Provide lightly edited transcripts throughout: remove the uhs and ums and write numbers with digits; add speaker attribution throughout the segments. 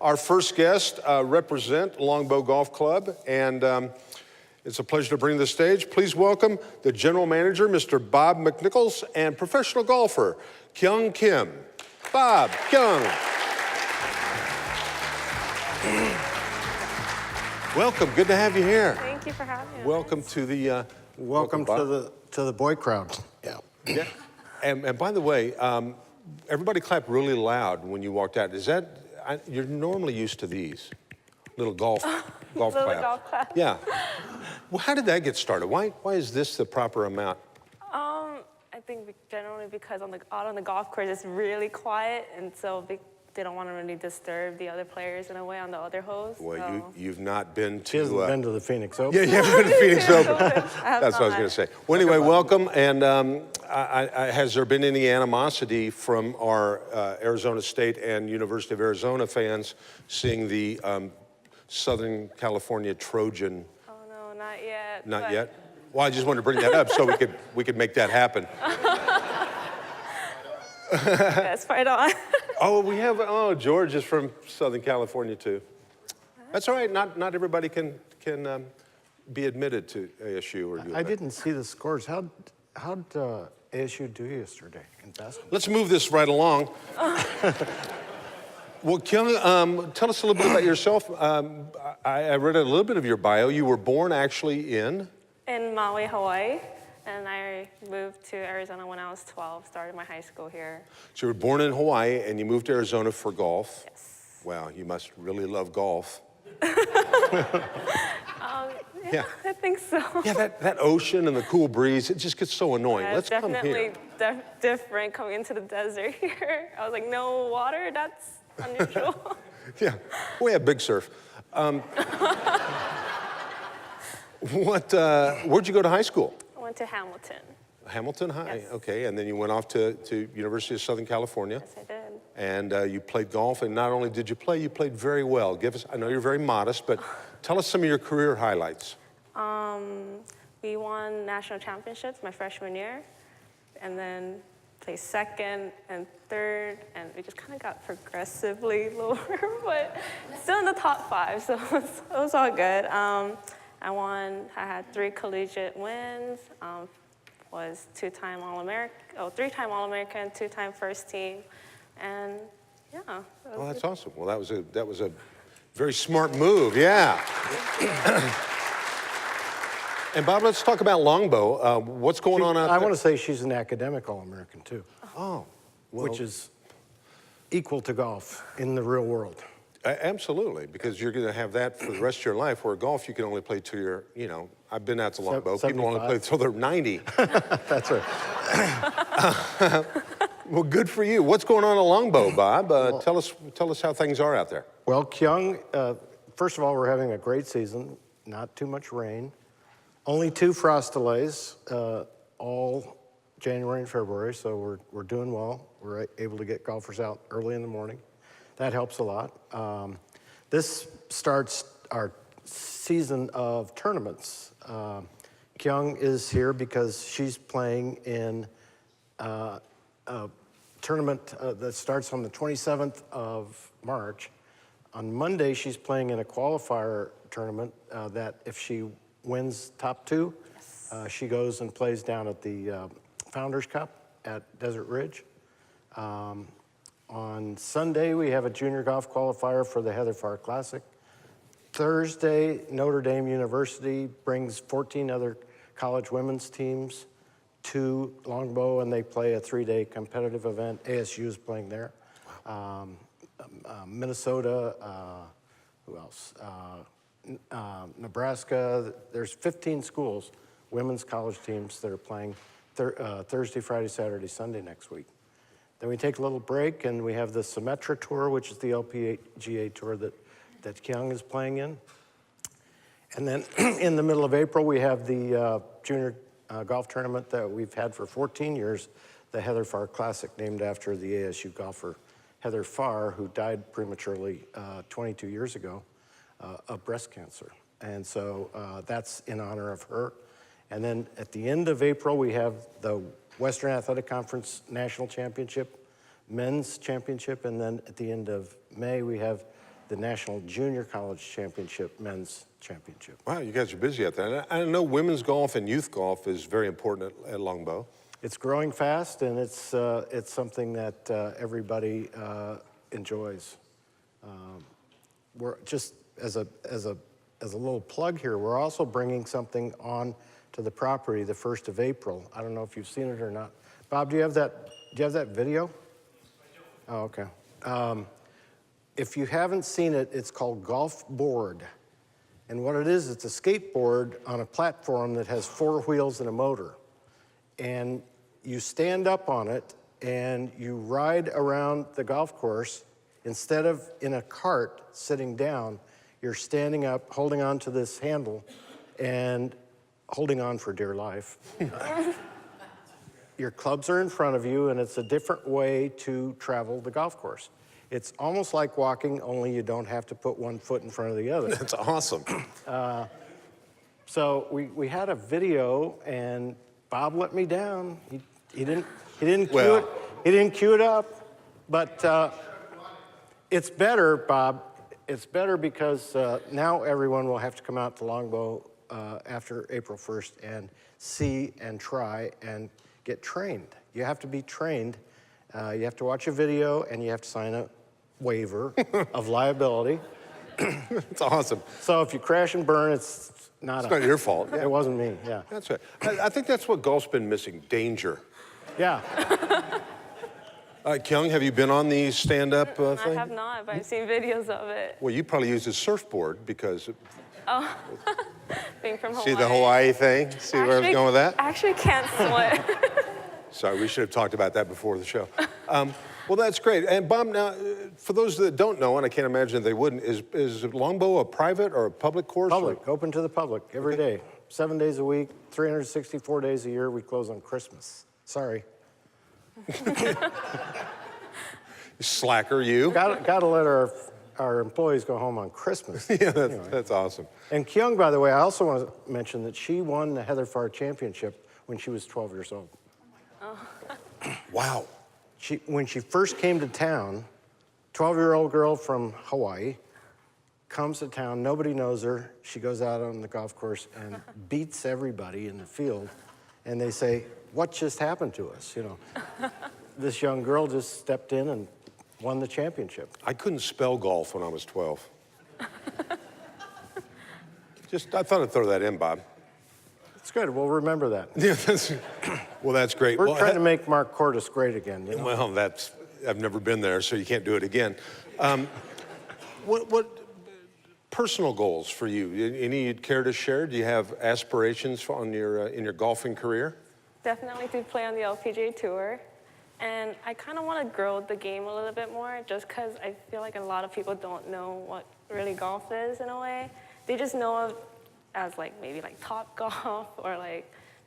Speaker 1: Our first guest represent Longbow Golf Club, and it's a pleasure to bring to the stage. Please welcome the general manager, Mr. Bob McNichols, and professional golfer, Kyung Kim. Bob, Kyung. Welcome, good to have you here.
Speaker 2: Thank you for having me.
Speaker 1: Welcome to the...
Speaker 3: welcome to the boy crowd.
Speaker 1: Yeah. And by the way, everybody clapped really loud when you walked out. Is that, you're normally used to these little golf
Speaker 2: Little
Speaker 1: claps.
Speaker 2: golf clap.
Speaker 1: Yeah. Well, how did that get started? Why is this the proper amount?
Speaker 2: I think generally because out on the golf course it's really quiet, and so they don't want to really disturb the other players in a way on the other holes.
Speaker 1: Well,
Speaker 2: so.
Speaker 1: you've not been to...
Speaker 3: She hasn't been to the Phoenix Open.
Speaker 1: Yeah, you haven't been to Phoenix Open. That's what I was going to say. Well, anyway, welcome. And has there been any animosity from our Arizona State and University of Arizona fans seeing the Southern California Trojan?
Speaker 2: Oh no, not yet.
Speaker 1: Not yet? Well, I just wanted to bring that up so we could make that happen.
Speaker 2: Yes, right on.
Speaker 1: Oh, George is from Southern California too. That's all right. Not everybody can be admitted to ASU or UVA.
Speaker 3: I didn't see the scores. How'd ASU do yesterday in basketball?
Speaker 1: Let's move this right along. Well, Kyung, tell us a little bit about yourself. I read a little bit of your bio. You were born actually in
Speaker 2: Maui, Hawaii, and I moved to Arizona when I was 12. Started my high school here.
Speaker 1: So you were born in Hawaii and you moved to Arizona for golf.
Speaker 2: Yes.
Speaker 1: Wow, you must really love golf.
Speaker 2: Yeah, I think so.
Speaker 1: Yeah, that ocean and the cool breeze, it just gets so annoying.
Speaker 2: Yeah,
Speaker 1: Let's come here.
Speaker 2: Definitely different coming into the desert here. I was like, no water, that's unusual.
Speaker 1: Yeah, we have big surf. Where'd you go to high school?
Speaker 2: I went to Hamilton.
Speaker 1: Hamilton High,
Speaker 2: Yes.
Speaker 1: okay, and then you went off to University of Southern California.
Speaker 2: Yes, I did.
Speaker 1: And you played golf, and not only did you play, you played very well. I know you're very modest, but tell us some of your career highlights.
Speaker 2: We won national championships my freshman year, and then placed second and third, and we just kind of got progressively lower, but still in the top 5, so it was all good. I had 3 collegiate wins, was 2-time All-American, 3-time All-American, 2-time first team, and yeah.
Speaker 1: Well, that's awesome. Well, that was a very smart move, yeah. And Bob, let's talk about Longbow. What's going on out there?
Speaker 3: I want to say she's an academic All-American too.
Speaker 1: Oh. Well,
Speaker 3: which is equal to golf in the real world.
Speaker 1: Absolutely, because you're going to have that for the rest of your life, where golf you can only play till you're, I've been out to Longbow. People only play till they're 90.
Speaker 3: That's right.
Speaker 1: Well, good for you. What's going on at Longbow, Bob? Tell us how things are out there.
Speaker 3: Well, Kyung, first of all, we're having a great season. Not too much rain. Only 2 frost delays, all January and February, so we're doing well. We're able to get golfers out early in the morning. That helps a lot. This starts our season of tournaments. Kyung is here because she's playing in a tournament that starts on the 27th of March. On Monday, she's playing in a qualifier tournament that if she wins top 2, she goes and plays down at the Founders Cup at Desert Ridge. On Sunday, we have a junior golf qualifier for the Heather Farr Classic. Thursday, Notre Dame University brings 14 other college women's teams to Longbow, and they play a 3-day competitive event. ASU is playing there. Minnesota, who else? Nebraska. There's 15 schools, women's college teams that are playing Thursday, Friday, Saturday, Sunday next week. Then we take a little break, and we have the Symetra Tour, which is the LPGA Tour that Kyung is playing in. And then in the middle of April, we have the junior golf tournament that we've had for 14 years, the Heather Farr Classic, named after the ASU golfer Heather Farr, who died prematurely 22 years ago of breast cancer. And so that's in honor of her. And then at the end of April, we have the Western Athletic Conference National Championship, Men's Championship, and then at the end of May, we have the National Junior College Championship, men's championship.
Speaker 1: Wow, you guys are busy out there. I know women's golf and youth golf is very important at Longbow.
Speaker 3: It's growing fast, and it's something that everybody enjoys. We're just as a little plug here, we're also bringing something on to the property the 1st of April. I don't know if you've seen it or not. Bob, do you have that video? Oh, okay. If you haven't seen it, it's called Golf Board. And what it is, it's a skateboard on a platform that has 4 wheels and a motor. And you stand up on it and you ride around the golf course. Instead of in a cart sitting down, you're standing up, holding on to this handle and holding on for dear life. Your clubs are in front of you, and it's a different way to travel the golf course. It's almost like walking, only you don't have to put one foot in front of the other.
Speaker 1: That's awesome.
Speaker 3: So we had a video, and Bob let me down. He didn't cue it. He didn't cue it up, but it's better, Bob. It's better because now everyone will have to come out to Longbow after April 1st and see and try and get trained. You have to be trained. You have to watch a video, and you have to sign a waiver of liability.
Speaker 1: It's awesome.
Speaker 3: So if you crash and burn, it's not
Speaker 1: your fault. Yeah.
Speaker 3: It wasn't me, yeah.
Speaker 1: That's right. I think that's what golf's been missing, danger.
Speaker 3: Yeah.
Speaker 1: Kyung, have you been on the stand-up thing?
Speaker 2: I have not, but I've seen videos of it.
Speaker 1: Well, you probably use a surfboard because...
Speaker 2: Oh, being from Hawaii.
Speaker 1: See the Hawaii thing? See where I was going with that?
Speaker 2: I actually can't swim.
Speaker 1: Sorry, we should have talked about that before the show. Well, that's great. And Bob, now, for those that don't know, and I can't imagine they wouldn't, is Longbow a private or a public course?
Speaker 3: Public, open to the public every day, 7 days a week, 364 days a year. We close on Christmas. Sorry.
Speaker 1: Slacker, you.
Speaker 3: Got to let our employees go home on Christmas.
Speaker 1: Yeah, that's awesome.
Speaker 3: And Kyung, by the way, I also want to mention that she won the Heather Farr Championship when she was 12 years old.
Speaker 2: Oh.
Speaker 1: Wow.
Speaker 3: When she first came to town, 12-year-old girl from Hawaii comes to town, nobody knows her. She goes out on the golf course and beats everybody in the field. And they say, what just happened to us? You know, this young girl just stepped in and won the championship.
Speaker 1: I couldn't spell golf when I was 12. I thought I'd throw that in, Bob.
Speaker 3: It's good. We'll remember that.
Speaker 1: Yeah, well, that's great.
Speaker 3: We're trying to make Mark Cordes great again. You know?
Speaker 1: Well, I've never been there, so you can't do it again. What personal goals for you? Any you'd care to share? Do you have aspirations in your golfing career?
Speaker 2: Definitely to play on the LPGA Tour. And I kind of want to grow the game a little bit more just because I feel like a lot of people don't know what really golf is in a way. They just know of as maybe Top Golf or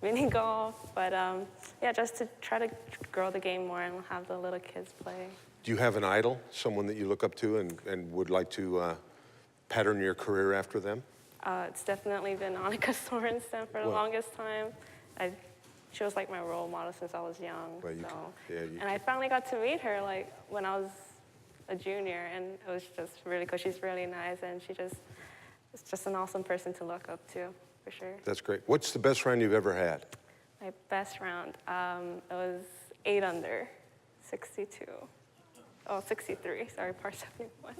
Speaker 2: mini golf. But yeah, just to try to grow the game more and have the little kids play.
Speaker 1: Do you have an idol, someone that you look up to and would like to pattern your career after them?
Speaker 2: It's definitely been Annika Sorensen for the longest time. She was my role model since I was young.
Speaker 1: Well,
Speaker 2: and I finally got to meet her when I was a junior, and it was just really cool. She's really nice, and is just an awesome person to look up to, for sure.
Speaker 1: That's great. What's the best round you've ever had?
Speaker 2: My best round, it was 8 under, 62. Oh, 63, sorry, par 71.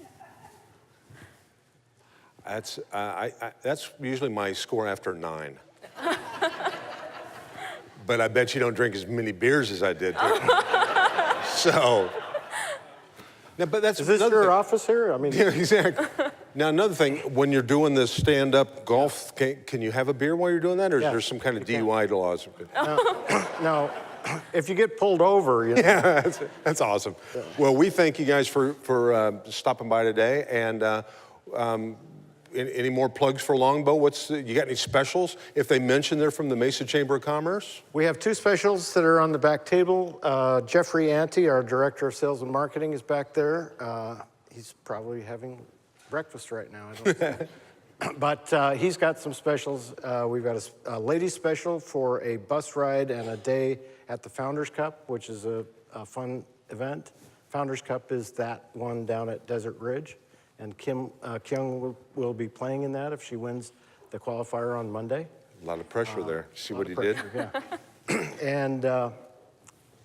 Speaker 1: That's usually my score after 9. But I bet you don't drink as many beers as I did. So, now, but that's
Speaker 3: is this your office here? I mean,
Speaker 1: yeah, exactly. Now, another thing, when you're doing this stand-up golf, can you have a beer while you're doing that, or is there some kind of DUI laws?
Speaker 3: No, if you get pulled over, you know.
Speaker 1: Yeah, that's awesome. Yeah. Well, we thank you guys for stopping by today, and any more plugs for Longbow? You got any specials? If they mention they're from the Mesa Chamber of Commerce?
Speaker 3: We have 2 specials that are on the back table. Jeffrey Ante, our Director of Sales and Marketing, is back there. He's probably having breakfast right now, I don't think. But he's got some specials. We've got a ladies special for a bus ride and a day at the Founders Cup, which is a fun event. Founders Cup is that one down at Desert Ridge. And Kyung will be playing in that if she wins the qualifier on Monday.
Speaker 1: A lot of pressure there. See what he did?
Speaker 3: Yeah. And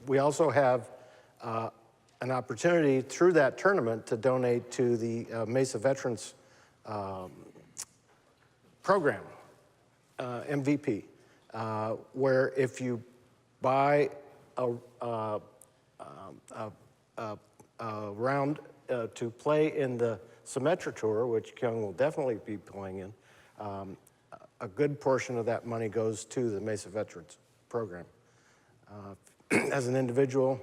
Speaker 3: we also have an opportunity through that tournament to donate to the Mesa Veterans Program, MVP, where if you buy a round to play in the Symetra Tour, which Kyung will definitely be playing in, a good portion of that money goes to the Mesa Veterans Program. As an individual,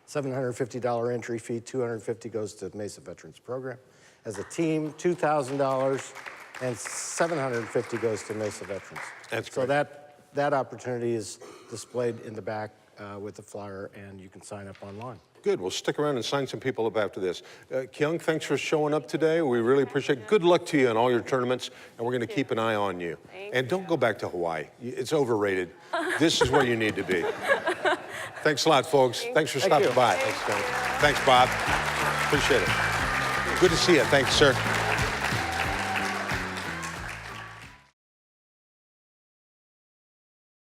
Speaker 3: $750 entry fee, $250 goes to the Mesa Veterans Program. As a team, $2,000 and $750 goes to Mesa Veterans.
Speaker 1: That's
Speaker 3: so
Speaker 1: great.
Speaker 3: that opportunity is displayed in the back with the flyer, and you can sign up online.
Speaker 1: Good. We'll stick around and sign some people up after this. Kyung, thanks for showing up today. We really appreciate it. Good luck to you in all your tournaments, and we're going to keep an eye on you. And don't go back to Hawaii. It's overrated. This is where you need to be. Thanks a lot, folks. Thanks for stopping by. Thanks, Bob. Appreciate it. Good to see you. Thanks, sir.